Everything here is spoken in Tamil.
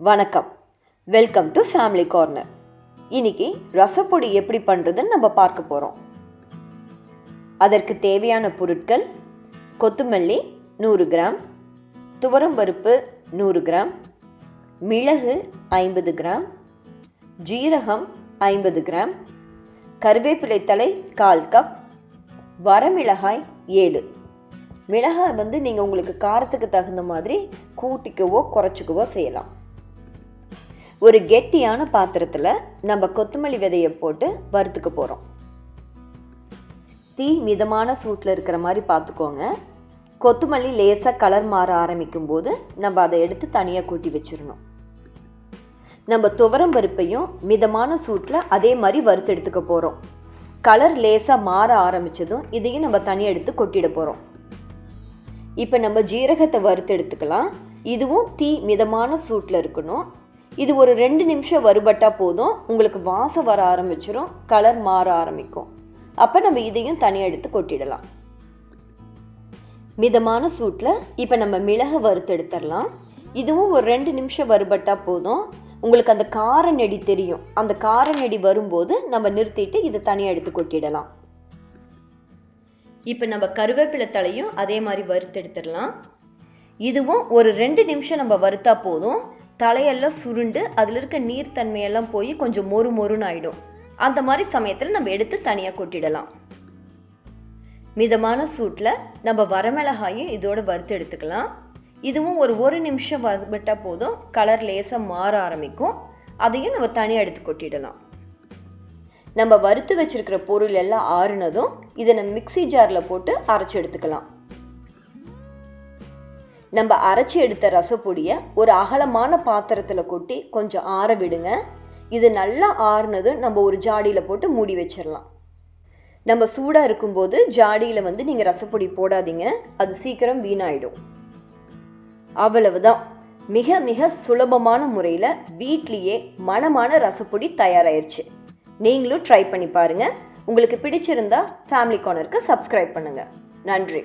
வணக்கம், வெல்கம் டு ஃபேமிலி கார்னர். இன்னைக்கு ரசப்பொடி எப்படி பண்ணுறதுன்னு நம்ம பார்க்க போகிறோம். அதற்கு தேவையான பொருட்கள்: கொத்தமல்லி 100 கிராம், துவரம்பருப்பு 100 கிராம், மிளகு 50 கிராம், ஜீரகம் 50 கிராம், கருவேப்பிலை தழை 1/4 கப், வரமிளகாய் 7. மிளகாய் நீங்கள் உங்களுக்கு காரத்துக்கு தகுந்த மாதிரி கூட்டிக்கவோ குறைச்சிக்கவோ செய்யலாம். ஒரு கெட்டியான பாத்திரத்தில் நம்ம கொத்தமல்லி விதையை போட்டு வறுத்துக்க போகிறோம். தீ மிதமான சூட்டில் இருக்கிற மாதிரி பார்த்துக்கோங்க. கொத்தமல்லி லேசாக கலர் மாற ஆரம்பிக்கும் போது நம்ம அதை எடுத்து தனியாக கூட்டி வச்சிடணும். நம்ம துவரம்பருப்பையும் மிதமான சூட்டில் அதே மாதிரி வறுத்து எடுத்துக்க போகிறோம். கலர் லேசாக மாற ஆரம்பித்ததும் இதையும் நம்ம தனியாக எடுத்து கொட்டிட போகிறோம். இப்போ நம்ம ஜீரகத்தை வறுத்து எடுத்துக்கலாம். இதுவும் தீ மிதமான சூட்டில் இருக்கணும். இது ஒரு 2 நிமிஷம் வறுபட்டால் போதும். உங்களுக்கு வாசம் வர ஆரம்பிச்சிடும், கலர் மாற ஆரம்பிக்கும். அப்போ நம்ம இதையும் தனியாக எடுத்து கொட்டிடலாம். மிதமான சூட்டில் இப்போ நம்ம மிளகு வறுத்து எடுத்துடலாம். இதுவும் ஒரு 2 நிமிஷம் வறுபட்டால் போதும். உங்களுக்கு அந்த கார நெடி தெரியும். அந்த கார நெடி வரும்போது நம்ம நிறுத்திட்டு இதை தனியாக எடுத்து கொட்டிடலாம். இப்போ நம்ம கருவேப்பிலை தலையும் அதே மாதிரி வறுத்து எடுத்துடலாம். இதுவும் ஒரு 2 நிமிஷம் நம்ம வறுத்தா போதும். தலையெல்லாம் சுருண்டு அதில் இருக்க நீர்த்தன்மையெல்லாம் போய் கொஞ்சம் மொறுன்னு ஆகிடும். அந்த மாதிரி சமயத்தில் நம்ம எடுத்து தனியாக கொட்டிடலாம். மிதமான சூட்டில் நம்ம வரமிளகாயும் இதோடு வறுத்து எடுத்துக்கலாம். இதுவும் ஒரு நிமிஷம் வறுபட்டால் போதும். கலர் லேசாக மாற ஆரம்பிக்கும். அதையும் நம்ம தனியாக எடுத்து கொட்டிடலாம். நம்ம வறுத்து வச்சிருக்கிற பொருள் எல்லாம் ஆறுனதும் இதை நம்ம மிக்ஸி ஜாரில் போட்டு அரைச்சி எடுத்துக்கலாம். நம்ம அரைச்சி எடுத்த ரசப்பொடியை ஒரு அகலமான பாத்திரத்தில் கொட்டி கொஞ்சம் ஆற விடுங்க. இது நல்லா ஆறுனதும் நம்ம ஒரு ஜாடியில் போட்டு மூடி வச்சிடலாம். நம்ம சூடாக இருக்கும்போது ஜாடியில் நீங்கள் ரசப்பொடி போடாதீங்க, அது சீக்கிரம் வீணாயிடும். அவ்வளவுதான். மிக மிக சுலபமான முறையில் வீட்லேயே மணமான ரசப்பொடி தயாராகிருச்சு. நீங்களும் ட்ரை பண்ணி பாருங்கள். உங்களுக்கு பிடிச்சிருந்தா ஃபேமிலி கார்னருக்கு சப்ஸ்கிரைப் பண்ணுங்கள். நன்றி.